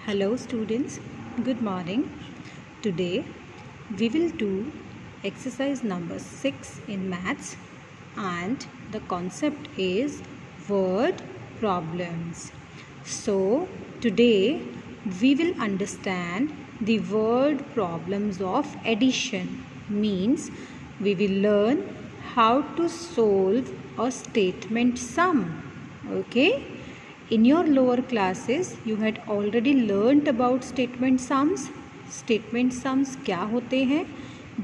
Hello students, good morning. Today we will do exercise number 6 in maths and the concept is word problems. So today we will understand the word problems of addition, means we will learn how to solve a statement sum. Okay? In your lower classes, you had already learnt about statement sums. Statement sums क्या होते हैं?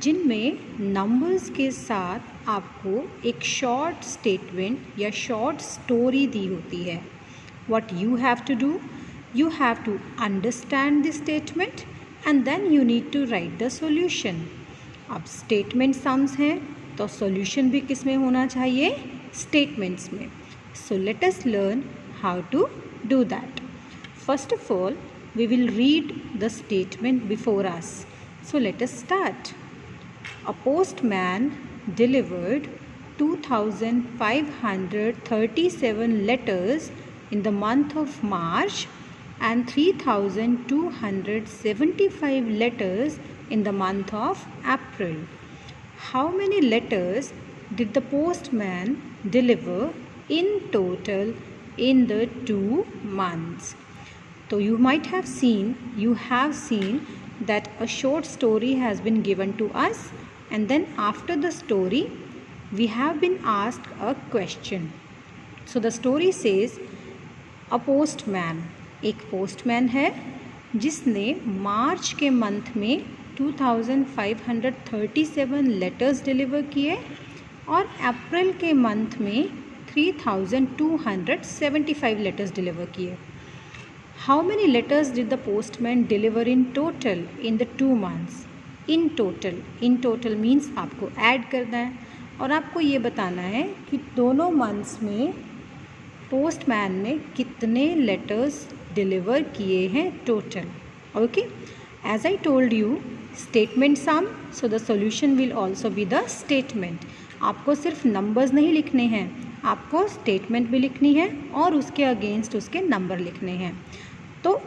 जिनमें numbers के साथ आपको एक short statement या short story दी होती है. What you have to do? You have to understand the statement and then you need to write the solution. अब statement sums हैं तो solution भी किस में होना चाहिए? Statements में. So let us learn how to do that. First of all, we will read the statement before us. So let us start. A postman delivered 2,537 letters in the month of March and 3,275 letters in the month of April. How many letters did the postman deliver in total in the 2 months? So you have seen that a short story has been given to us, and then after the story we have been asked a question. So the story says a postman, एक postman है जिसने मार्च के month में 2,537 letters deliver किए और अप्रैल के month में 3,275 letters deliver किए. How many letters did the postman deliver in total in the 2 months? In total means आपको ऐड करना है और आपको ये बताना है कि दोनों मंथ्स में पोस्टमैन ने कितने लेटर्स डिलीवर किए हैं total. Okay, as I told you statement sum, so the solution will also be the statement. आपको सिर्फ नंबर्स नहीं लिखने हैं, आपको स्टेटमेंट भी लिखनी है और उसके अगेंस्ट उसके नंबर लिखने हैं. तो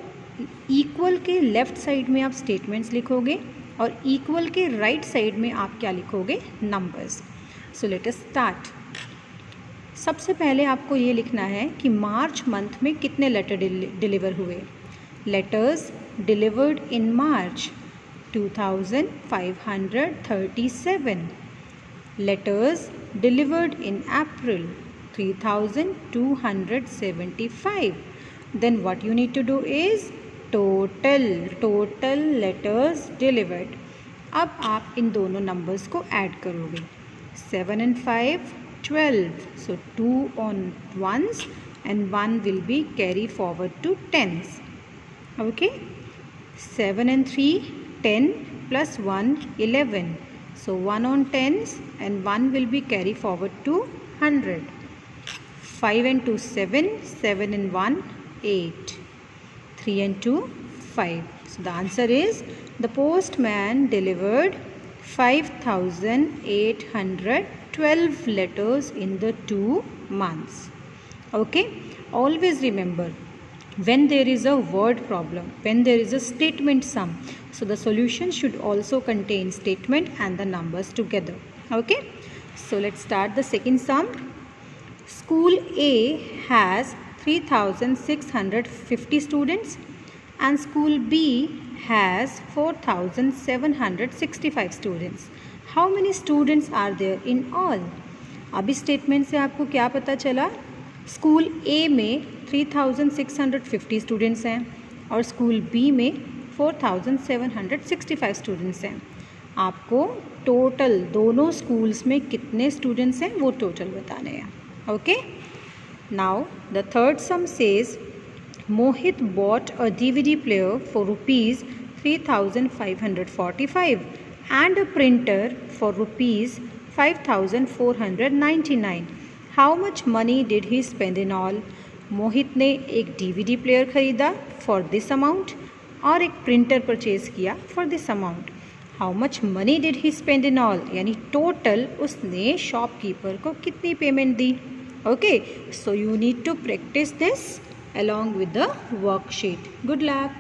इक्वल के लेफ़्ट साइड में आप स्टेटमेंट्स लिखोगे और इक्वल के राइट साइड में आप क्या लिखोगे? Numbers. So let us start. सबसे पहले आपको ये लिखना है कि मार्च मंथ में कितने लेटर डिलीवर हुए. Letters delivered in March 2,537. letters delivered in April 3,275. Then what you need to do is total letters delivered. अब आप इन दोनों नंबर्स को ऐड करोगे. 7 and 5 12. So 2 on ones and 1 will be carry forward to tens. Okay, 7 and 3 10 plus 1 11. So 1 on tens and 1 will be carry forward to 100. 5 and 2 7, 7 and 1 8, 3 and 2 5. So the answer is the postman delivered 5,812 letters in the 2 months. Okay, always remember, when there is a word problem, when there is a statement sum, so the solution should also contain statement and the numbers together. Okay, so let's start the second sum. School A has 3,650 students and school B has 4,765 students. How many students are there in all? अभी statement से आपको क्या पता चला? School A में 3,650 students हैं और school B में 4,765 स्टूडेंट्स हैं. आपको टोटल दोनों स्कूल्स में कितने स्टूडेंट्स हैं वो टोटल बताने हैं. Okay, now the third some says Mohit bought a DVD player for rupees 3,545 and a printer for rupees 5,499. How much money did he spend in all? Mohit ने एक DVD प्लेयर ख़रीदा for this amount और एक printer purchase किया for this amount. How much money did he spend in all, यानी total उसने shopkeeper को कितनी पेमेंट दी. Okay, so you need to practise this along with the worksheet. Good luck.